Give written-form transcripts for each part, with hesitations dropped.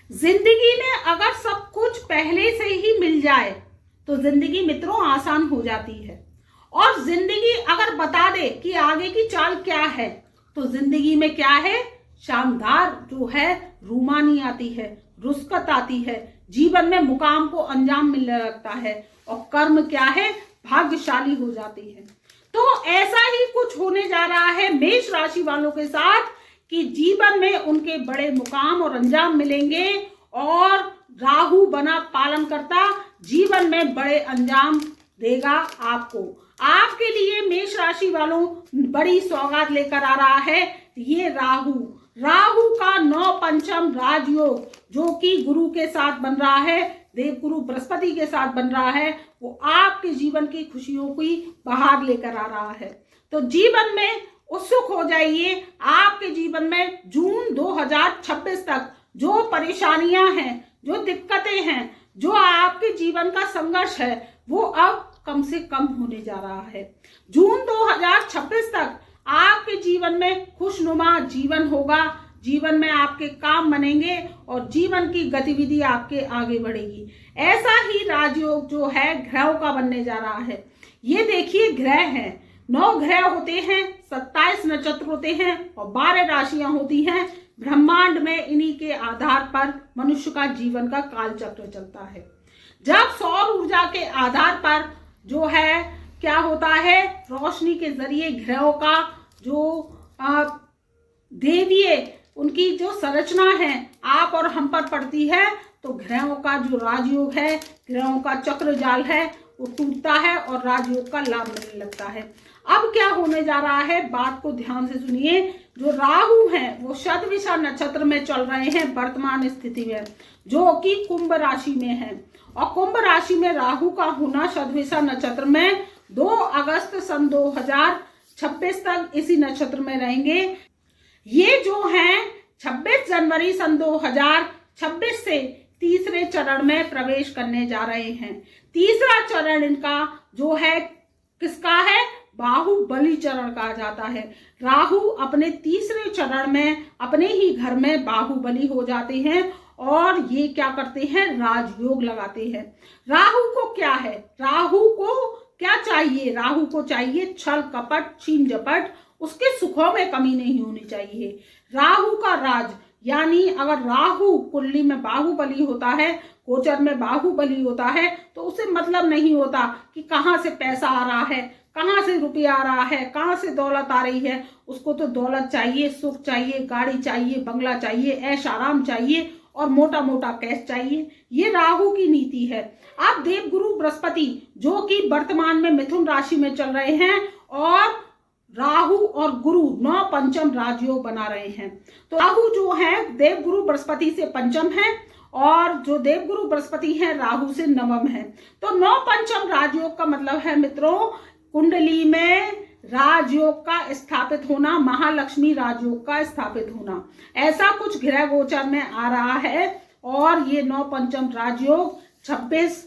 जिंदगी में अगर सब कुछ पहले से ही मिल जाए तो जिंदगी मित्रों आसान हो जाती है, और जिंदगी अगर बता दे कि आगे की चाल क्या है तो जिंदगी में क्या है, शानदार जो है रूमानी आती है, रुस्कत आती है, जीवन में मुकाम को अंजाम मिलने लगता है और कर्म क्या है, भाग्यशाली हो जाती है। तो ऐसा ही कुछ होने जा रहा है मेष राशि वालों के साथ कि जीवन में उनके बड़े मुकाम और अंजाम मिलेंगे और राहु बना पालन करता जीवन में बड़े अंजाम देगा आपको। आपके लिए मेष राशि वालों बड़ी सौगात लेकर आ रहा है ये राहु का 9 पंचम राजयोग जो कि गुरु के साथ बन रहा है, देवगुरु बृहस्पति के साथ बन रहा है, वो आपके जीवन की खुशियों की बहार लेकर आ रहा है। तो जीवन में उत्सुक हो जाइए। आपके जीवन में जून 2026 तक जो परेशानियां हैं, जो दिक्कतें हैं, जो आपके जीवन का संघर्ष है, वो अब कम से कम होने जा रहा है। जून 2026 तक आपके जीवन में खुशनुमा जीवन होगा, जीवन में आपके काम बनेंगे और जीवन की गतिविधि आपके आगे बढ़ेगी। ऐसा ही राजयोग जो है ग्रहों का बनने जा रहा है। ये देखिए ग्रह हैं, 9 ग्रह होते हैं, 27 नक्षत्र होते हैं और 12 राशियां होती हैं ब्रह्मांड में। इन्हीं के आधार पर मनुष्य का जीवन का काल चक्र चलता है। जब सौर ऊर्जा के आधार पर जो है क्या होता है, रोशनी के जरिए ग्रहों का जो देवीय उनकी जो संरचना है आप और हम पर पड़ती है, तो ग्रहों का जो राजयोग है, ग्रहों का चक्र जाल है, वो टूटता है और राजयोग का लाभ मिलने लगता है। अब क्या होने जा रहा है, बात को ध्यान से सुनिए। जो राहु हैं वो शतभिषा नक्षत्र में चल रहे हैं वर्तमान स्थिति में, जो कि कुंभ राशि में है, और कुंभ राशि में राहु का होना शतभिषा नक्षत्र में 2 अगस्त सन 2026 तक इसी नक्षत्र में रहेंगे। ये जो हैं 26 जनवरी सन 2026 से तीसरे चरण में प्रवेश करने जा रहे हैं। तीसरा चरण इनका जो है किसका है, बाहुबली चरण कहा जाता है। राहु अपने तीसरे चरण में अपने ही घर में बाहुबली हो जाते हैं और ये क्या करते हैं, राजयोग लगाते हैं। राहु को क्या है, राहु को क्या चाहिए, राहु को चाहिए छल कपट छीन झपट, उसके सुखों में कमी नहीं होनी चाहिए। राहु का राज यानी अगर राहु कुंडली में बाहुबली होता है, गोचर में बाहुबली होता है, तो उसे मतलब नहीं होता कि कहाँ से पैसा आ रहा है, कहाँ से रुपया आ रहा है, कहाँ से दौलत आ रही है। उसको तो दौलत चाहिए, सुख चाहिए, गाड़ी चाहिए, बंगला चाहिए, ऐश आराम चाहिए और मोटा मोटा कैश चाहिए। ये राहु की नीति है। अब देवगुरु बृहस्पति जो कि वर्तमान में मिथुन राशि में चल रहे हैं और राहु और गुरु 9 पंचम राजयोग बना रहे हैं। तो राहु जो है देवगुरु बृहस्पति से पंचम है और जो देवगुरु बृहस्पति है राहु से नवम है। तो 9 पंचम राजयोग का मतलब है मित्रों कुंडली में राजयोग का स्थापित होना, महालक्ष्मी राजयोग का स्थापित होना, ऐसा कुछ ग्रह गोचर में आ रहा है। और ये 9 पंचम राजयोग 26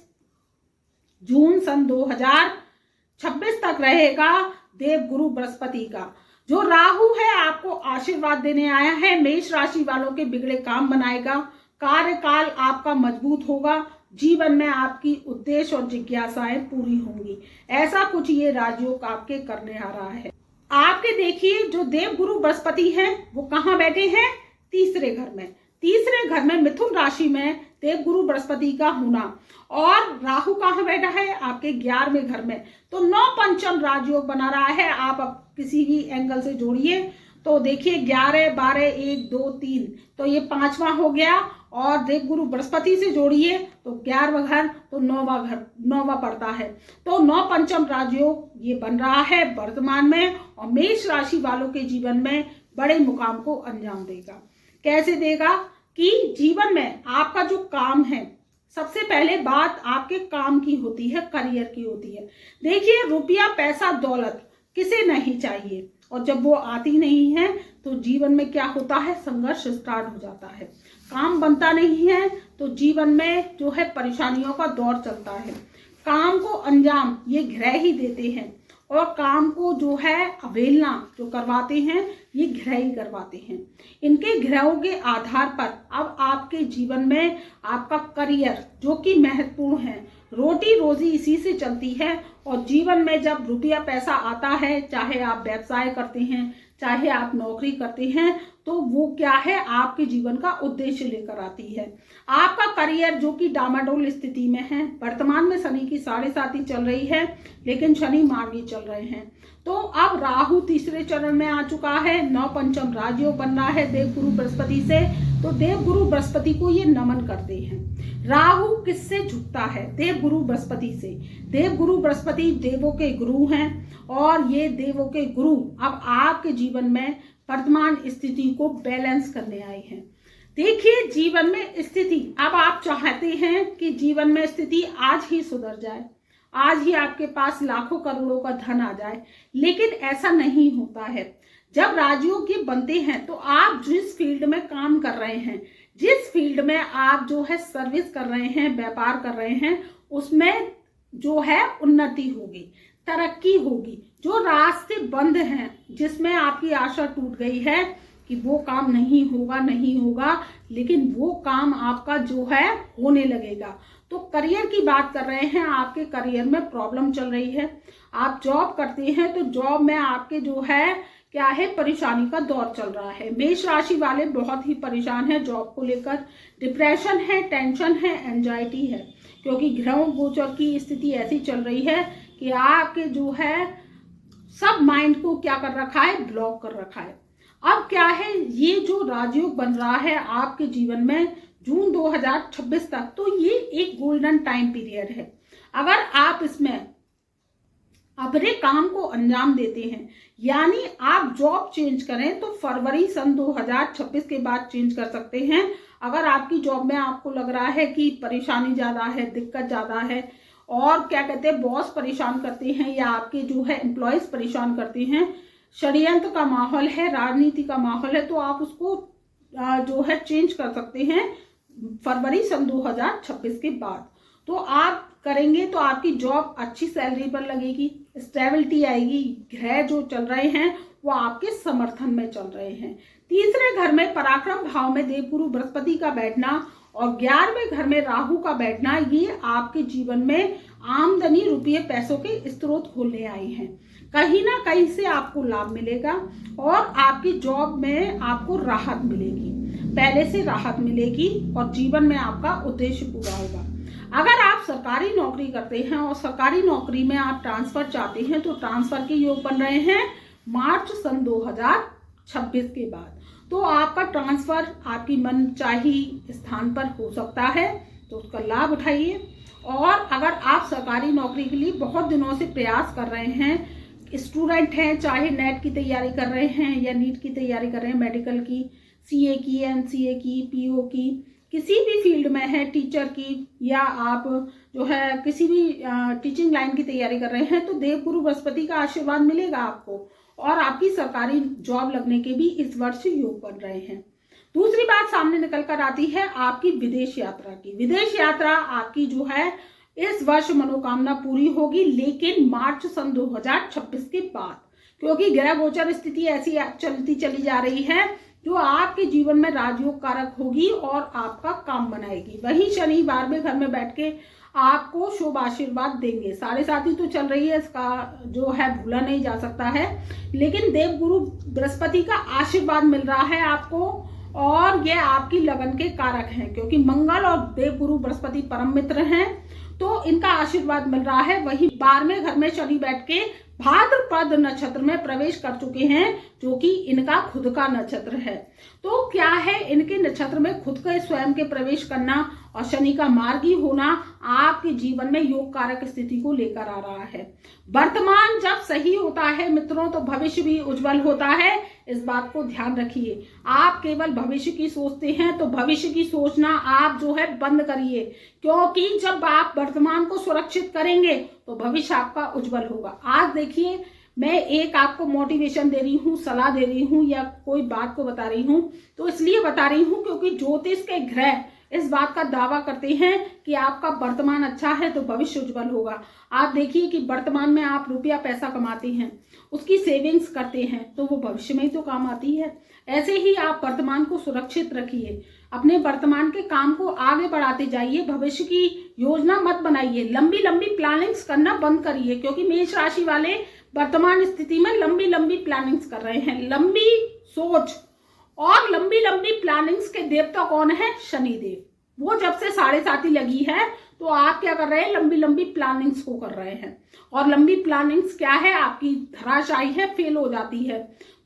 जून सन 2026 तक रहेगा। देवगुरु बृहस्पति का जो राहु है आपको आशीर्वाद देने आया है, मेष राशि वालों के बिगड़े काम बनाएगा, कार्यकाल आपका मजबूत होगा, जीवन में आपकी उद्देश्य और जिज्ञासाएं पूरी होंगी। ऐसा कुछ ये राजयोग आपके करने आ रहा है। आपके देखिए जो देवगुरु बृहस्पति हैं वो कहाँ बैठे हैं, तीसरे घर में। तीसरे घर में मिथुन राशि में देवगुरु बृहस्पति का होना, और राहु कहाँ बैठा है, आपके 11वें घर में। तो 9 पंचम राजयोग बना रहा है। आप अब किसी भी एंगल से जोड़िए तो देखिए 11 12 1 2 3, तो ये 5वां हो गया। और देवगुरु बृहस्पति से जोड़िए तो 11वां घर, तो 9वां घर, 9वां पड़ता है। तो 9 पंचम राजयोग ये बन रहा है वर्तमान में और मेष राशि वालों के जीवन में बड़े मुकाम को अंजाम देगा। कैसे देगा कि जीवन में आपका जो काम है, सबसे पहले बात आपके काम की होती है, करियर की होती है। देखिए रुपया पैसा दौलत किसे नहीं चाहिए, और जब वो आती नहीं है तो जीवन में क्या होता है, संघर्ष स्टार्ट हो जाता है। काम बनता नहीं है तो जीवन में जो है परेशानियों का दौर चलता है। काम को अंजाम ये ग्रह ही देते हैं और काम को जो है अवहेलना जो करवाते हैं ये ग्रह ही करवाते हैं। इनके ग्रहों के आधार पर अब आप आपके जीवन में आपका करियर जो कि महत्वपूर्ण है, रोटी रोजी इसी से चलती है। और जीवन में जब रुपया पैसा आता है, चाहे आप व्यवसाय करते हैं, चाहे आप नौकरी करते हैं, तो वो क्या है, आपके जीवन का उद्देश्य लेकर आती है। आपका करियर जो कि डामाडोल स्थिति में है, वर्तमान में शनि की 7.5 चल रही है, लेकिन शनि मार्गी चल रहे हैं। तो अब राहु तीसरे चरण में आ चुका है, 9 पंचम राजयोग बन रहा है देवगुरु बृहस्पति से। तो देवगुरु बृहस्पति को ये नमन करते हैं। राहु किससे झुकता है? देवगुरु बृहस्पति से। देवगुरु बृहस्पति देवों के गुरु हैं, और ये देवों के गुरु अब आपके जीवन में वर्तमान स्थिति को बैलेंस करने आए हैं। देखिए, जीवन में स्थिति, अब आप चाहते हैं कि जीवन में स्थिति आज ही सुधर जाए, आज ही आपके पास लाखों करोड़ों का धन आ जाए, लेकिन ऐसा नहीं होता है। जब राजयोग ये बनते हैं तो आप जिस फील्ड में काम कर रहे हैं, जिस फील्ड में आप जो है सर्विस कर रहे हैं, व्यापार कर रहे हैं, उसमें जो है उन्नति होगी, तरक्की होगी। जो रास्ते बंद हैं, जिसमें आपकी आशा टूट गई है कि वो काम नहीं होगा, लेकिन वो काम आपका जो है होने लगेगा। तो करियर की बात कर रहे हैं, आपके करियर में प्रॉब्लम चल रही है। आप जॉब करते हैं तो जॉब में आपके जो है क्या है, परेशानी का दौर चल रहा है। मेष राशि वाले बहुत ही परेशान हैं जॉब को लेकर, डिप्रेशन है, टेंशन है, एंजाइटी है, क्योंकि ग्रहों गोचर की स्थिति ऐसी चल रही है कि आपके जो है सब माइंड को क्या कर रखा है, ब्लॉक कर रखा है। अब क्या है, ये जो राजयोग बन रहा है आपके जीवन में जून 2026 तक, तो ये एक गोल्डन टाइम पीरियड है। अगर आप इसमें अपने काम को अंजाम देते हैं, यानी आप जॉब चेंज करें तो फरवरी सन 2026 के बाद चेंज कर सकते हैं। अगर आपकी जॉब में आपको लग रहा है कि परेशानी ज़्यादा है, दिक्कत ज़्यादा है, और क्या कहते हैं, बॉस परेशान करते हैं या आपके जो है एम्प्लॉयज़ परेशान करते हैं, षड्यंत्र का माहौल है, राजनीति का माहौल है, तो आप उसको जो है चेंज कर सकते हैं फरवरी सन 2026 के बाद। तो आप करेंगे तो आपकी जॉब अच्छी सैलरी पर लगेगी, स्टेबिलिटी आएगी। ग्रह जो चल रहे हैं वो आपके समर्थन में चल रहे हैं। तीसरे घर में पराक्रम भाव में देवगुरु बृहस्पति का बैठना और 11वें घर में राहु का बैठना, ये आपके जीवन में आमदनी, रुपये पैसों के स्रोत खोलने आए हैं। कहीं ना कहीं से आपको लाभ मिलेगा और आपकी जॉब में आपको राहत मिलेगी, पहले से राहत मिलेगी और जीवन में आपका उद्देश्य पूरा होगा। अगर आप सरकारी नौकरी करते हैं और सरकारी नौकरी में आप ट्रांसफर चाहते हैं, तो ट्रांसफर के योग बन रहे हैं मार्च सन 2026 के बाद। तो आपका ट्रांसफर आपकी मनचाही स्थान पर हो सकता है, तो उसका लाभ उठाइए। और अगर आप सरकारी नौकरी के लिए बहुत दिनों से प्रयास कर रहे हैं, स्टूडेंट हैं, चाहे नेट की तैयारी कर रहे हैं या नीट की तैयारी कर रहे हैं, मेडिकल की, सीए की, एमसीए की, पीओ की, किसी भी फील्ड में है, टीचर की, या आप जो है किसी भी टीचिंग लाइन की तैयारी कर रहे हैं, तो देवगुरु बृहस्पति का आशीर्वाद मिलेगा आपको और आपकी सरकारी जॉब लगने के भी इस वर्ष योग बन रहे हैं। दूसरी बात सामने निकल कर आती है आपकी विदेश यात्रा की। विदेश यात्रा आपकी जो है इस वर्ष मनोकामना पूरी होगी, लेकिन मार्च सन 2026 के बाद, क्योंकि ग्रह गोचर स्थिति ऐसी चलती चली जा रही है जो आपके जीवन में राजयोग कारक होगी और आपका काम बनाएगी। वही शनि 12वें घर में बैठ के आपको शुभ आशीर्वाद देंगे। 7.5 तो चल रही है, इसका जो है भूला नहीं जा सकता है, लेकिन देवगुरु बृहस्पति का आशीर्वाद मिल रहा है आपको और ये आपकी लगन के कारक हैं, क्योंकि मंगल और देवगुरु बृहस्पति परम मित्र हैं, तो इनका आशीर्वाद मिल रहा है। वही 12वें घर में शनि बैठ के भाद्रपद नक्षत्र में प्रवेश कर चुके हैं, जो कि इनका खुद का नक्षत्र है। तो क्या है, इनके नक्षत्र में खुद के स्वयं के प्रवेश करना और शनि का मार्गी होना आपके जीवन में योग कारक स्थिति को लेकर आ रहा है। वर्तमान जब सही होता है मित्रों, तो भविष्य भी उज्जवल होता है। इस बात को ध्यान रखिए। आप केवल भविष्य की सोचते हैं तो भविष्य की सोचना आप जो है बंद करिए, क्योंकि जब आप वर्तमान को सुरक्षित करेंगे तो भविष्य आपका उज्जवल होगा। आज देखिए, मैं एक आपको मोटिवेशन दे रही हूँ, सलाह दे रही हूँ या कोई बात को बता रही हूँ, तो इसलिए बता रही हूँ क्योंकि ज्योतिष के ग्रह इस बात का दावा करते हैं कि आपका वर्तमान अच्छा है तो भविष्य उज्जवल होगा। आप देखिए कि वर्तमान में आप रुपया पैसा कमाते हैं, उसकी सेविंग्स करते हैं, तो वो भविष्य में ही तो काम आती है। ऐसे ही आप वर्तमान को सुरक्षित रखिए। अपने वर्तमान के काम को आगे बढ़ाते जाइए, भविष्य की योजना मत बनाइए, लंबी लंबी प्लानिंग्स करना बंद करिए, क्योंकि मेष राशि वाले वर्तमान स्थिति में लंबी लंबी प्लानिंग्स कर रहे हैं। लंबी सोच और लंबी लंबी प्लानिंग्स के देवता कौन है? शनिदेव। वो जब से 7.5 लगी है तो आप क्या कर रहे हैं? लंबी लंबी प्लानिंग्स को कर रहे हैं। और लंबी प्लानिंग्स क्या है? आपकी धराशायी है, फेल हो जाती है।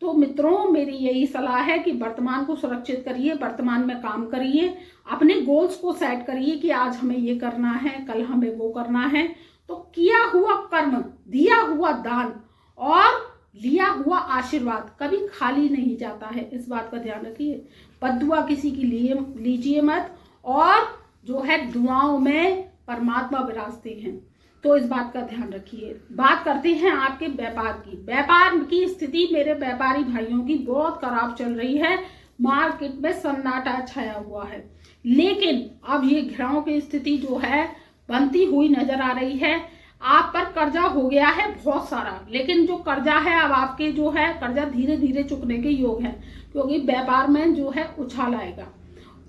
तो मित्रों, मेरी यही सलाह है कि वर्तमान को सुरक्षित करिए, वर्तमान में काम करिए, अपने गोल्स को सेट करिए कि आज हमें ये करना है, कल हमें वो करना है। तो किया हुआ कर्म, दिया हुआ दान और लिया हुआ आशीर्वाद कभी खाली नहीं जाता है, इस बात का ध्यान रखिए। बद्दुआ किसी की लीजिए मत, और जो है दुआओं में परमात्मा विराजते हैं, तो इस बात का ध्यान रखिए। बात करते हैं आपके व्यापार की। व्यापार की स्थिति मेरे व्यापारी भाइयों की बहुत खराब चल रही है। मार्केट में सन्नाटा छाया हुआ है, लेकिन अब ये घिराव की स्थिति जो है बनती हुई नजर आ रही है। आप पर कर्जा हो गया है बहुत सारा, लेकिन जो कर्जा है अब आपके जो है कर्जा धीरे धीरे चुकने के योग है, क्योंकि व्यापार में जो है उछाल आएगा।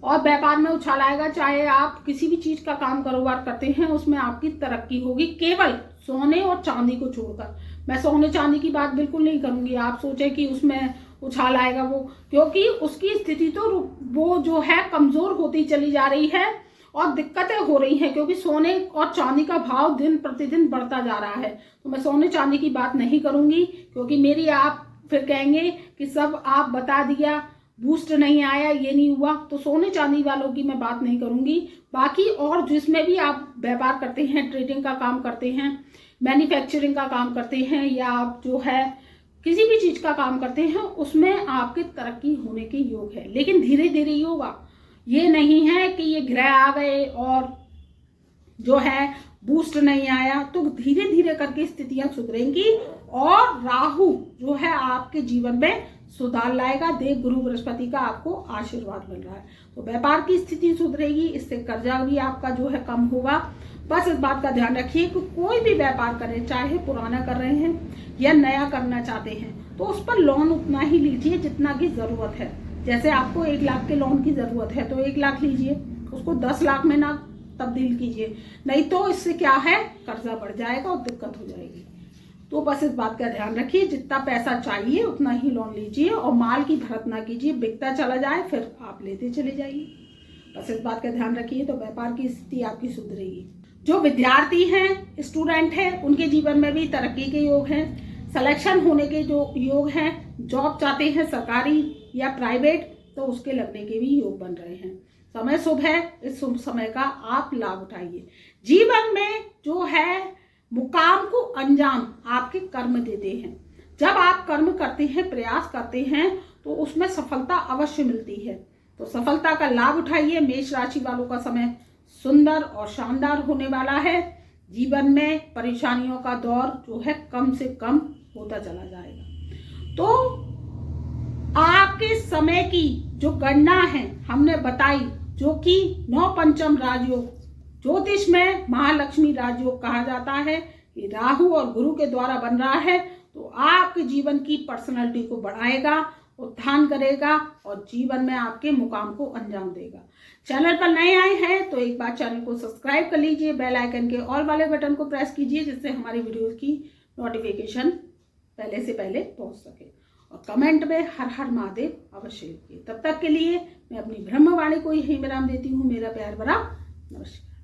और व्यापार में उछाल आएगा, चाहे आप किसी भी चीज का काम कारोबार करते हैं उसमें आपकी तरक्की होगी, केवल सोने और चांदी को छोड़कर। मैं सोने चांदी की बात बिल्कुल नहीं करूंगी, आप सोचे कि उसमें उछाल आएगा वो, क्योंकि उसकी स्थिति तो वो जो है कमजोर होती चली जा रही है और दिक्कतें हो रही हैं, क्योंकि सोने और चांदी का भाव दिन प्रतिदिन बढ़ता जा रहा है। तो मैं सोने चांदी की बात नहीं करूंगी, क्योंकि मेरी आप फिर कहेंगे कि सब आप बता दिया, बूस्ट नहीं आया, ये नहीं हुआ। तो सोने चांदी वालों की मैं बात नहीं करूंगी। बाकी और जिसमें भी आप व्यापार करते हैं, ट्रेडिंग का काम करते हैं, मैन्युफैक्चरिंग का काम करते हैं, या आप जो है किसी भी चीज का काम करते हैं, उसमें आपके तरक्की होने के योग है, लेकिन धीरे धीरे ही होगा। ये नहीं है कि ये ग्रह आ गए और जो है बूस्ट नहीं आया, तो धीरे धीरे करके स्थितियां सुधरेंगी और राहु जो है आपके जीवन में सुधार लाएगा। देव गुरु बृहस्पति का आपको आशीर्वाद मिल रहा है, तो व्यापार की स्थिति सुधरेगी, इससे कर्जा भी आपका जो है कम होगा। बस इस बात का ध्यान रखिए कि कोई भी व्यापार करें, चाहे पुराना कर रहे हैं या नया करना चाहते हैं, तो उस पर लोन उतना ही लीजिए जितना की जरूरत है। जैसे आपको 1 लाख के लोन की जरूरत है तो 1 लाख लीजिए, उसको 10 लाख में ना तब्दील कीजिए, नहीं तो इससे क्या है कर्जा बढ़ जाएगा और दिक्कत हो जाएगी। तो बस इस बात का ध्यान रखिए, जितना पैसा चाहिए उतना ही लोन लीजिए और माल की भरत ना कीजिए, बिकता चला जाए फिर आप लेते चले जाइए। बस इस बात का ध्यान रखिए, तो व्यापार की स्थिति आपकी सुधरेगी। जो विद्यार्थी हैं, स्टूडेंट हैं, उनके जीवन में भी तरक्की के योग हैं, सिलेक्शन होने के जो योग हैं, जॉब चाहते हैं सरकारी या प्राइवेट, तो उसके लगने के भी योग बन रहे हैं। समय शुभ है, इस शुभ समय का आप लाभ उठाइए। जीवन में जो है मुकाम को अंजाम आपके कर्म देते हैं। जब आप कर्म करते हैं, प्रयास करते हैं, तो उसमें सफलता अवश्य मिलती है। तो सफलता का लाभ उठाइए। मेष राशि वालों का समय सुंदर और शानदार होने वाला है। जीवन में परेशानियों का दौर जो है कम से कम होता चला जाएगा। तो आपके समय की जो गणना है हमने बताई, जो कि 9 पंचम राजयोग, ज्योतिष में महालक्ष्मी राजयोग कहा जाता है, ये राहु और गुरु के द्वारा बन रहा है, तो आपके जीवन की पर्सनालिटी को बढ़ाएगा, उत्थान करेगा और जीवन में आपके मुकाम को अंजाम देगा। चैनल पर नए आए हैं तो एक बार चैनल को सब्सक्राइब कर लीजिए, बेल आइकन के ऑल वाले बटन को प्रेस कीजिए, जिससे हमारी वीडियोस की नोटिफिकेशन पहले से पहले पहुंच सके। और कमेंट में हर हर महादेव अवश्य लिखिए। तब तक के लिए मैं अपनी ब्रह्मवाणी को यही विराम देती हूँ। मेरा प्यार भरा नमस्कार।